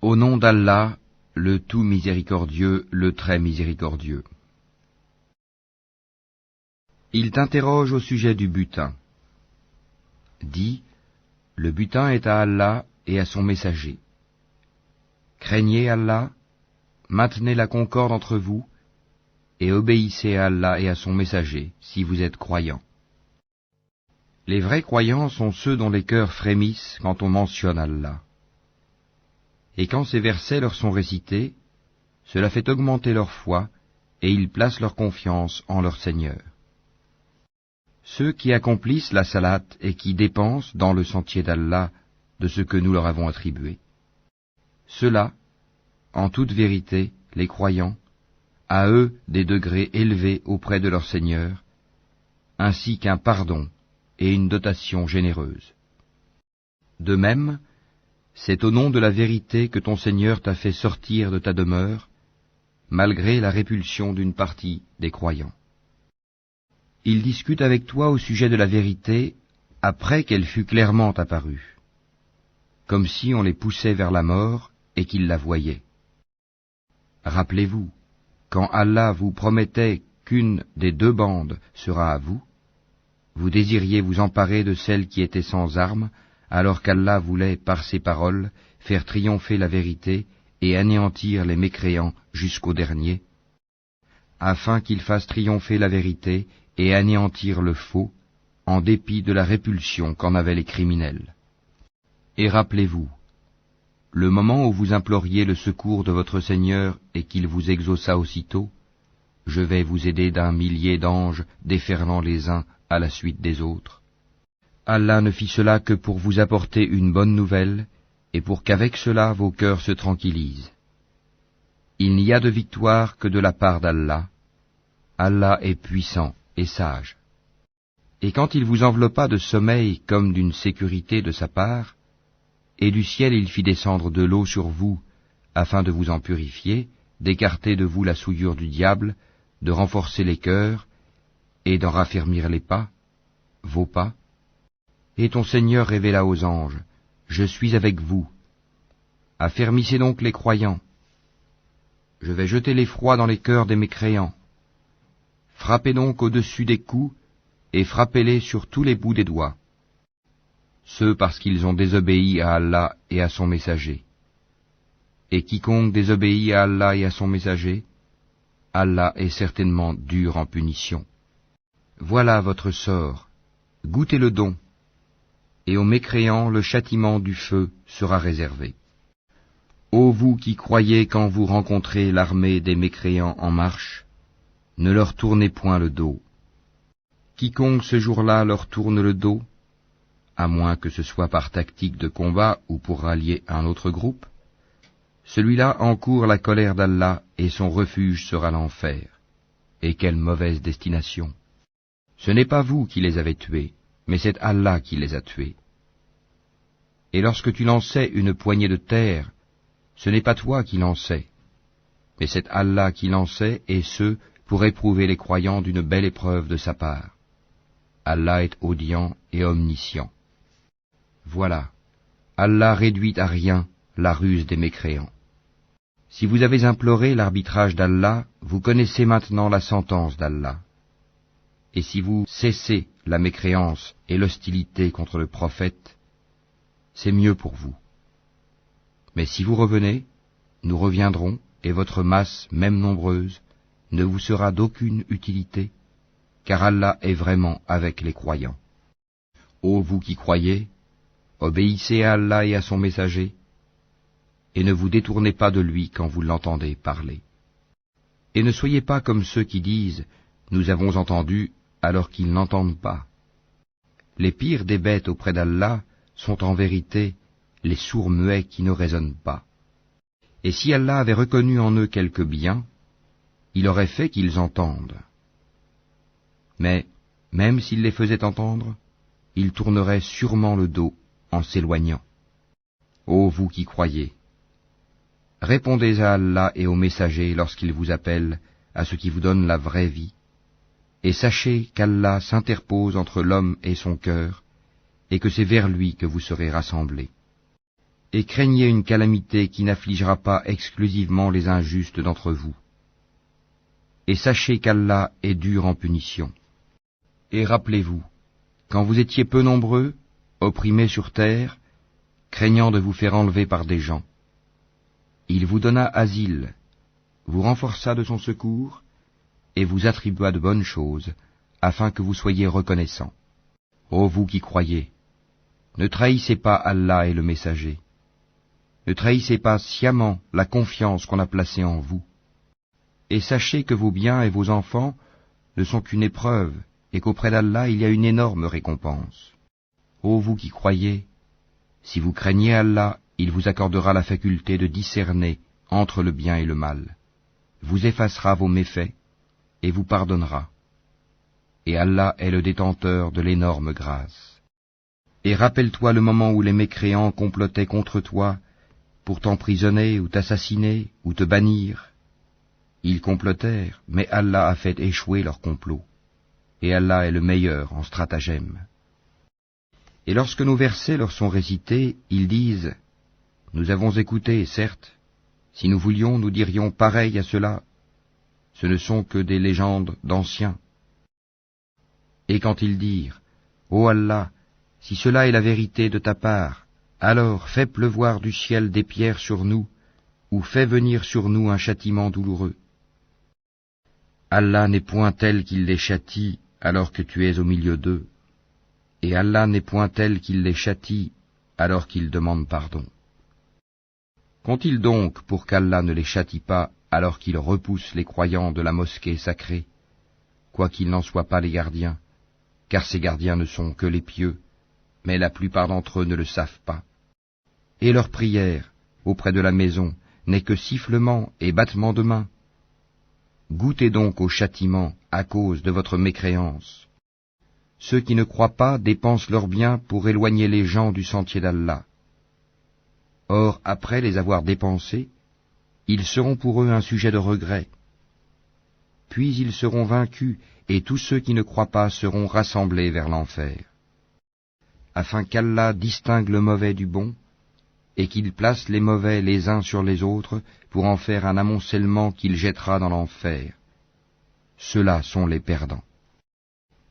Au nom d'Allah, le tout miséricordieux, le très miséricordieux. Il t'interroge au sujet du butin. Dis, le butin est à Allah et à son messager. Craignez Allah, maintenez la concorde entre vous, et obéissez à Allah et à son messager, si vous êtes croyants. Les vrais croyants sont ceux dont les cœurs frémissent quand on mentionne Allah. Et quand ces versets leur sont récités, cela fait augmenter leur foi, et ils placent leur confiance en leur Seigneur. Ceux qui accomplissent la salate et qui dépensent dans le sentier d'Allah de ce que nous leur avons attribué. Ceux-là, en toute vérité, les croyants, à eux des degrés élevés auprès de leur Seigneur, ainsi qu'un pardon et une dotation généreuse. De même, c'est au nom de la vérité que ton Seigneur t'a fait sortir de ta demeure, malgré la répulsion d'une partie des croyants. Il discute avec toi au sujet de la vérité après qu'elle fût clairement apparue, comme si on les poussait vers la mort et qu'ils la voyaient. Rappelez-vous, quand Allah vous promettait qu'une des deux bandes sera à vous, vous désiriez vous emparer de celle qui était sans armes, alors qu'Allah voulait, par ses paroles, faire triompher la vérité et anéantir les mécréants jusqu'au dernier, afin qu'il fasse triompher la vérité et anéantir le faux, en dépit de la répulsion qu'en avaient les criminels. Et rappelez-vous, le moment où vous imploriez le secours de votre Seigneur et qu'il vous exauça aussitôt, je vais vous aider d'un millier d'anges déferlant les uns à la suite des autres. Allah ne fit cela que pour vous apporter une bonne nouvelle, et pour qu'avec cela vos cœurs se tranquillisent. Il n'y a de victoire que de la part d'Allah. Allah est puissant et sage. Et quand il vous enveloppa de sommeil comme d'une sécurité de sa part, et du ciel il fit descendre de l'eau sur vous, afin de vous en purifier, d'écarter de vous la souillure du diable, de renforcer les cœurs, et d'en raffermir les pas, vos pas, et ton Seigneur révéla aux anges, « Je suis avec vous. Affermissez donc les croyants. Je vais jeter l'effroi dans les cœurs des mécréants. Frappez donc au-dessus des coups, et frappez-les sur tous les bouts des doigts. Ceux parce qu'ils ont désobéi à Allah et à son messager. Et quiconque désobéit à Allah et à son messager, Allah est certainement dur en punition. Voilà votre sort, goûtez le don, et aux mécréants le châtiment du feu sera réservé. Ô vous qui croyez quand vous rencontrez l'armée des mécréants en marche, ne leur tournez point le dos. Quiconque ce jour-là leur tourne le dos, à moins que ce soit par tactique de combat ou pour rallier un autre groupe, celui-là encourt la colère d'Allah et son refuge sera l'enfer. Et quelle mauvaise destination! Ce n'est pas vous qui les avez tués, mais c'est Allah qui les a tués. Et lorsque tu lançais une poignée de terre, ce n'est pas toi qui lançais, mais c'est Allah qui lançait, et ce, pour éprouver les croyants d'une belle épreuve de sa part. Allah est audient et omniscient. Voilà, Allah réduit à rien la ruse des mécréants. Si vous avez imploré l'arbitrage d'Allah, vous connaissez maintenant la sentence d'Allah. Et si vous cessez la mécréance et l'hostilité contre le prophète, c'est mieux pour vous. Mais si vous revenez, nous reviendrons, et votre masse, même nombreuse, ne vous sera d'aucune utilité, car Allah est vraiment avec les croyants. Ô vous qui croyez, obéissez à Allah et à son messager, et ne vous détournez pas de lui quand vous l'entendez parler. Et ne soyez pas comme ceux qui disent « Nous avons entendu » alors qu'ils n'entendent pas. Les pires des bêtes auprès d'Allah sont en vérité les sourds muets qui ne raisonnent pas. Et si Allah avait reconnu en eux quelque bien, il aurait fait qu'ils entendent. Mais, même s'il les faisait entendre, ils tourneraient sûrement le dos en s'éloignant. Ô vous qui croyez, répondez à Allah et aux messagers lorsqu'ils vous appellent à ce qui vous donne la vraie vie, et sachez qu'Allah s'interpose entre l'homme et son cœur, et que c'est vers lui que vous serez rassemblés. et craignez une calamité qui n'affligera pas exclusivement les injustes d'entre vous. Et sachez qu'Allah est dur en punition. Et rappelez-vous, quand vous étiez peu nombreux, opprimés sur terre, craignant de vous faire enlever par des gens, il vous donna asile, vous renforça de son secours, et vous attribua de bonnes choses, afin que vous soyez reconnaissants. Ô vous qui croyez, ne trahissez pas Allah et le Messager. Ne trahissez pas sciemment la confiance qu'on a placée en vous. Et sachez que vos biens et vos enfants ne sont qu'une épreuve, et qu'auprès d'Allah il y a une énorme récompense. Ô vous qui croyez, si vous craignez Allah, il vous accordera la faculté de discerner entre le bien et le mal, vous effacera vos méfaits, et vous pardonnera. Et Allah est le détenteur de l'énorme grâce. Et rappelle-toi le moment où les mécréants complotaient contre toi, pour t'emprisonner ou t'assassiner ou te bannir. Ils complotèrent, mais Allah a fait échouer leur complot. Et Allah est le meilleur en stratagème. Et lorsque nos versets leur sont récités, ils disent « Nous avons écouté, certes, si nous voulions, nous dirions pareil à cela. Ce ne sont que des légendes d'anciens. » Et quand ils dirent « Ô Allah, si cela est la vérité de ta part, alors fais pleuvoir du ciel des pierres sur nous, ou fais venir sur nous un châtiment douloureux. Allah n'est point tel qu'il les châtie alors que tu es au milieu d'eux, et Allah n'est point tel qu'il les châtie alors qu'ils demandent pardon. Qu'ont-ils donc pour qu'Allah ne les châtie pas alors qu'ils repoussent les croyants de la mosquée sacrée, quoiqu'ils n'en soient pas les gardiens, car ces gardiens ne sont que les pieux, mais la plupart d'entre eux ne le savent pas. Et leur prière auprès de la maison n'est que sifflement et battement de main. Goûtez donc au châtiment à cause de votre mécréance. Ceux qui ne croient pas dépensent leurs biens pour éloigner les gens du sentier d'Allah. Or, après les avoir dépensés, ils seront pour eux un sujet de regret. Puis ils seront vaincus, et tous ceux qui ne croient pas seront rassemblés vers l'enfer. Afin qu'Allah distingue le mauvais du bon, et qu'il place les mauvais les uns sur les autres pour en faire un amoncellement qu'il jettera dans l'enfer. Ceux-là sont les perdants.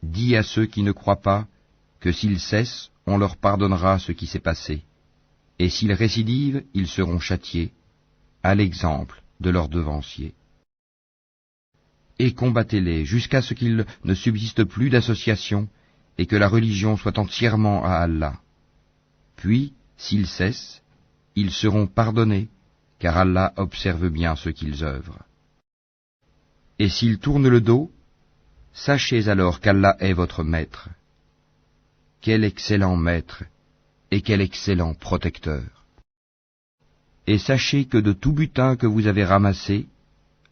Dis à ceux qui ne croient pas que s'ils cessent, on leur pardonnera ce qui s'est passé, et s'ils récidivent, ils seront châtiés, à l'exemple de leurs devanciers. Et combattez-les jusqu'à ce qu'il ne subsiste plus d'association et que la religion soit entièrement à Allah. Puis, s'ils cessent, ils seront pardonnés, car Allah observe bien ce qu'ils œuvrent. Et s'ils tournent le dos, sachez alors qu'Allah est votre maître. Quel excellent maître et quel excellent protecteur. Et sachez que de tout butin que vous avez ramassé,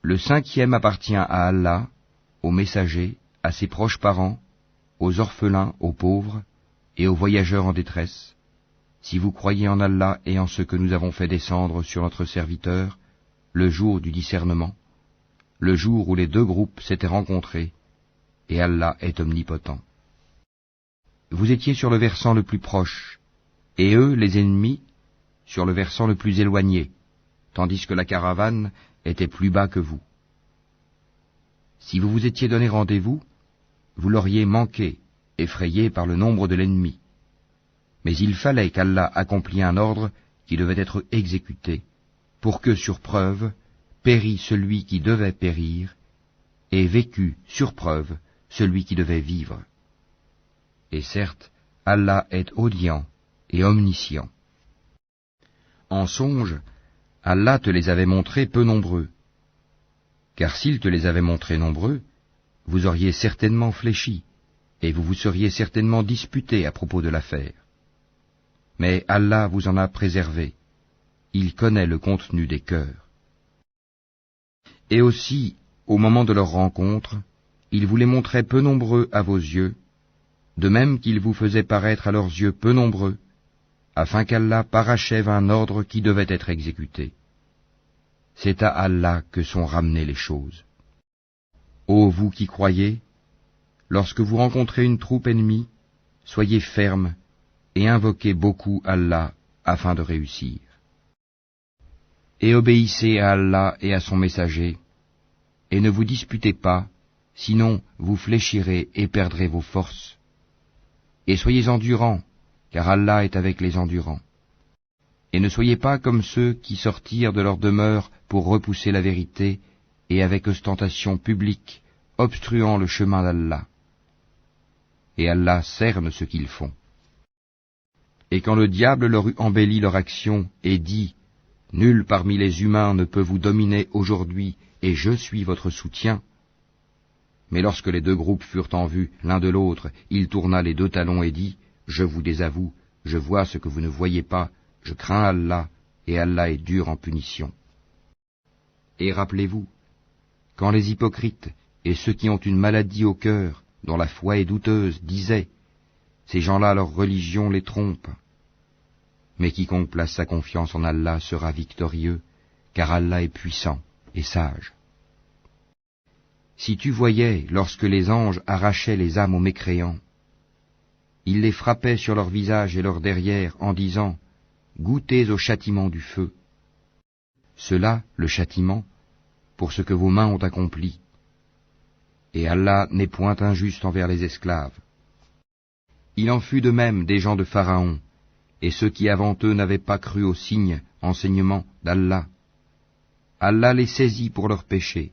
le 5e appartient à Allah, aux messagers, à ses proches parents, aux orphelins, aux pauvres et aux voyageurs en détresse, si vous croyez en Allah et en ce que nous avons fait descendre sur notre serviteur, le jour du discernement, le jour où les deux groupes s'étaient rencontrés, et Allah est omnipotent. Vous étiez sur le versant le plus proche, et eux, les ennemis, sur le versant le plus éloigné, tandis que la caravane était plus bas que vous. Si vous vous étiez donné rendez-vous, vous l'auriez manqué, effrayé par le nombre de l'ennemi. Mais il fallait qu'Allah accomplît un ordre qui devait être exécuté, pour que, sur preuve, pérît celui qui devait périr, et vécut, sur preuve, celui qui devait vivre. Et certes, Allah est audient et omniscient. En songe, Allah te les avait montrés peu nombreux, car s'il te les avait montrés nombreux, vous auriez certainement fléchi, et vous vous seriez certainement disputé à propos de l'affaire. Mais Allah vous en a préservé, il connaît le contenu des cœurs. Et aussi, au moment de leur rencontre, il vous les montrait peu nombreux à vos yeux, de même qu'il vous faisait paraître à leurs yeux peu nombreux, afin qu'Allah parachève un ordre qui devait être exécuté. C'est à Allah que sont ramenées les choses. Ô vous qui croyez, lorsque vous rencontrez une troupe ennemie, soyez fermes et invoquez beaucoup Allah afin de réussir. Et obéissez à Allah et à son messager, et ne vous disputez pas, sinon vous fléchirez et perdrez vos forces. Et soyez endurants, car Allah est avec les endurants. Et ne soyez pas comme ceux qui sortirent de leur demeure pour repousser la vérité, et avec ostentation publique, obstruant le chemin d'Allah. Et Allah cerne ce qu'ils font. Et quand le diable leur eut embelli leur action, et dit, « Nul parmi les humains ne peut vous dominer aujourd'hui, et je suis votre soutien », mais lorsque les deux groupes furent en vue l'un de l'autre, il tourna les deux talons et dit, « Je vous désavoue, je vois ce que vous ne voyez pas, je crains Allah, et Allah est dur en punition. » Et rappelez-vous, quand les hypocrites et ceux qui ont une maladie au cœur, dont la foi est douteuse, disaient, « Ces gens-là, leur religion les trompe. » Mais quiconque place sa confiance en Allah sera victorieux, car Allah est puissant et sage. Si tu voyais, lorsque les anges arrachaient les âmes aux mécréants, ils les frappaient sur leur visage et leur derrière en disant, « Goûtez au châtiment du feu. » Cela, le châtiment, pour ce que vos mains ont accompli. Et Allah n'est point injuste envers les esclaves. Il en fut de même des gens de Pharaon, et ceux qui avant eux n'avaient pas cru aux signes, enseignements d'Allah. Allah les saisit pour leurs péchés.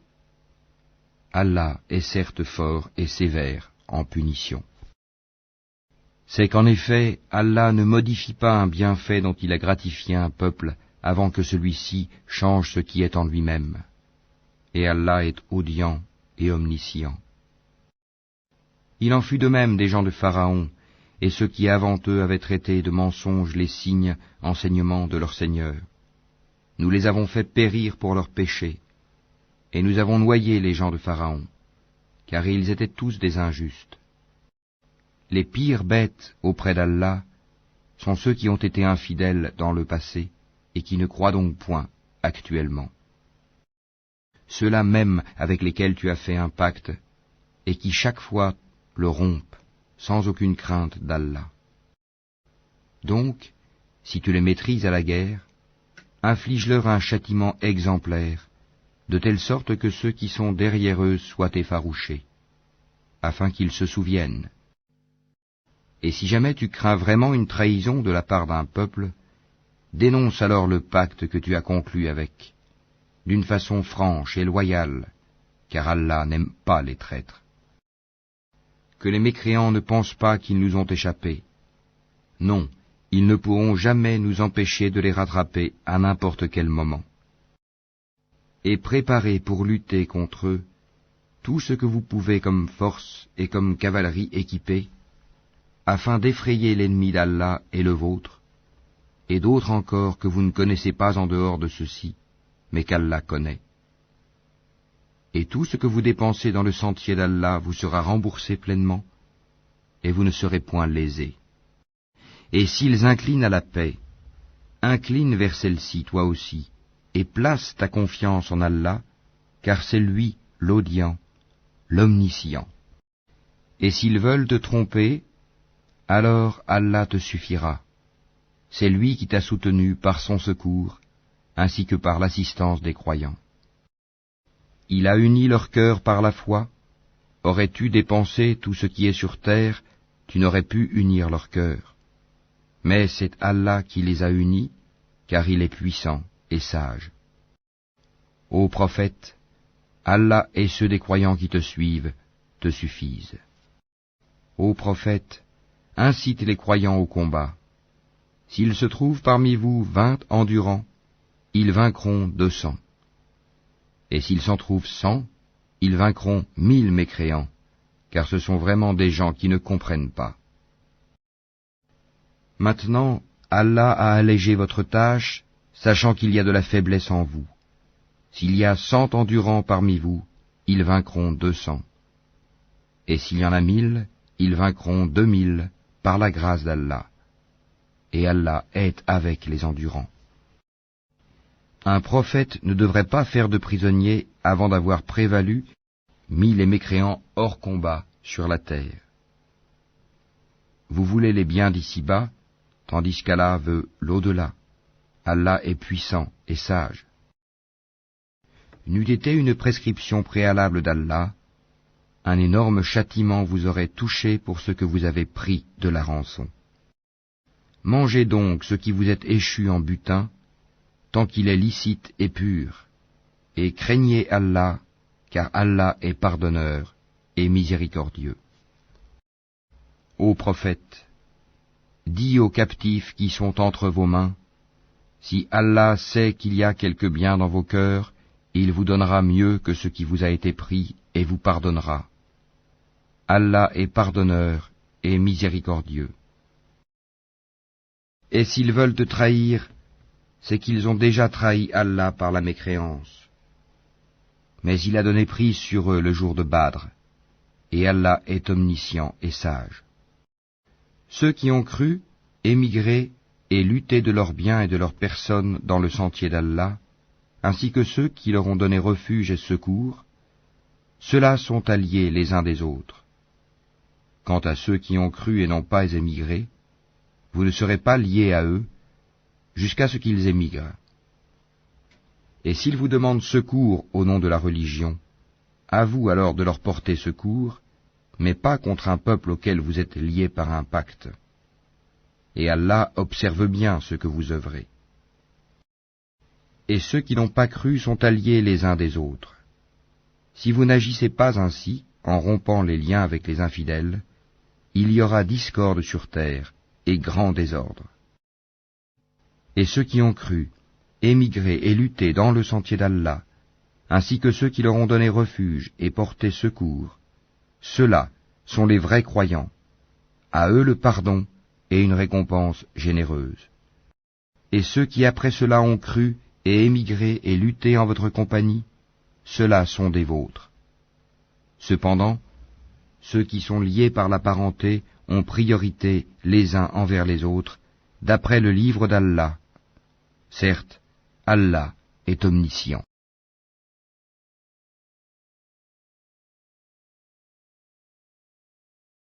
Allah est certes fort et sévère en punition. C'est qu'en effet, Allah ne modifie pas un bienfait dont il a gratifié un peuple avant que celui-ci change ce qui est en lui-même. Et Allah est audient et omniscient. Il en fut de même des gens de Pharaon, et ceux qui avant eux avaient traité de mensonges les signes, enseignements de leur Seigneur. Nous les avons fait périr pour leurs péchés, et nous avons noyé les gens de Pharaon, car ils étaient tous des injustes. Les pires bêtes auprès d'Allah sont ceux qui ont été infidèles dans le passé, et qui ne croient donc point actuellement. Ceux-là même avec lesquels tu as fait un pacte, et qui chaque fois le rompent, sans aucune crainte d'Allah. Donc, si tu les maîtrises à la guerre, inflige-leur un châtiment exemplaire, de telle sorte que ceux qui sont derrière eux soient effarouchés, afin qu'ils se souviennent. Et si jamais tu crains vraiment une trahison de la part d'un peuple, dénonce alors le pacte que tu as conclu avec, d'une façon franche et loyale, car Allah n'aime pas les traîtres. Que les mécréants ne pensent pas qu'ils nous ont échappé. Non, ils ne pourront jamais nous empêcher de les rattraper à n'importe quel moment. Et préparez pour lutter contre eux tout ce que vous pouvez comme force et comme cavalerie équipée, afin d'effrayer l'ennemi d'Allah et le vôtre, et d'autres encore que vous ne connaissez pas en dehors de ceux-ci, mais qu'Allah connaît. Et tout ce que vous dépensez dans le sentier d'Allah vous sera remboursé pleinement, et vous ne serez point lésés. Et s'ils inclinent à la paix, incline vers celle-ci toi aussi, et place ta confiance en Allah, car c'est lui l'audient, l'omniscient. Et s'ils veulent te tromper, alors Allah te suffira. C'est lui qui t'a soutenu par son secours, ainsi que par l'assistance des croyants. Il a uni leur cœur par la foi. Aurais-tu dépensé tout ce qui est sur terre, tu n'aurais pu unir leur cœur. Mais c'est Allah qui les a unis, car il est puissant et sage. Ô prophète, Allah et ceux des croyants qui te suivent te suffisent. Ô prophète, incite les croyants au combat. S'il se trouve parmi vous 20 endurants, ils vaincront 200. Et s'ils s'en trouvent 100, ils vaincront 1000 mécréants, car ce sont vraiment des gens qui ne comprennent pas. Maintenant, Allah a allégé votre tâche, sachant qu'il y a de la faiblesse en vous. S'il y a 100 endurants parmi vous, ils vaincront 200. Et s'il y en a 1000, ils vaincront 2000 par la grâce d'Allah. Et Allah est avec les endurants. Un prophète ne devrait pas faire de prisonniers avant d'avoir prévalu, mis les mécréants hors combat sur la terre. Vous voulez les biens d'ici-bas, tandis qu'Allah veut l'au-delà. Allah est puissant et sage. N'eût été une prescription préalable d'Allah, un énorme châtiment vous aurait touché pour ce que vous avez pris de la rançon. Mangez donc ce qui vous est échu en butin, tant qu'il est licite et pur, et craignez Allah, car Allah est pardonneur et miséricordieux. Ô prophète, dis aux captifs qui sont entre vos mains, si Allah sait qu'il y a quelque bien dans vos cœurs, il vous donnera mieux que ce qui vous a été pris et vous pardonnera. Allah est pardonneur et miséricordieux. Et s'ils veulent te trahir, c'est qu'ils ont déjà trahi Allah par la mécréance. Mais il a donné prise sur eux le jour de Badr, et Allah est omniscient et sage. Ceux qui ont cru, émigré et lutté de leurs biens et de leurs personnes dans le sentier d'Allah, ainsi que ceux qui leur ont donné refuge et secours, ceux-là sont alliés les uns des autres. Quant à ceux qui ont cru et n'ont pas émigré, vous ne serez pas liés à eux, jusqu'à ce qu'ils émigrent. Et s'ils vous demandent secours au nom de la religion, à vous alors de leur porter secours, mais pas contre un peuple auquel vous êtes liés par un pacte. Et Allah observe bien ce que vous œuvrez. Et ceux qui n'ont pas cru sont alliés les uns des autres. Si vous n'agissez pas ainsi, en rompant les liens avec les infidèles, il y aura discorde sur terre et grand désordre. Et ceux qui ont cru, émigré et lutté dans le sentier d'Allah, ainsi que ceux qui leur ont donné refuge et porté secours, ceux-là sont les vrais croyants. À eux le pardon et une récompense généreuse. Et ceux qui après cela ont cru et émigré et lutté en votre compagnie, ceux-là sont des vôtres. Cependant, ceux qui sont liés par la parenté ont priorité les uns envers les autres, d'après le livre d'Allah. Certes, Allah est omniscient.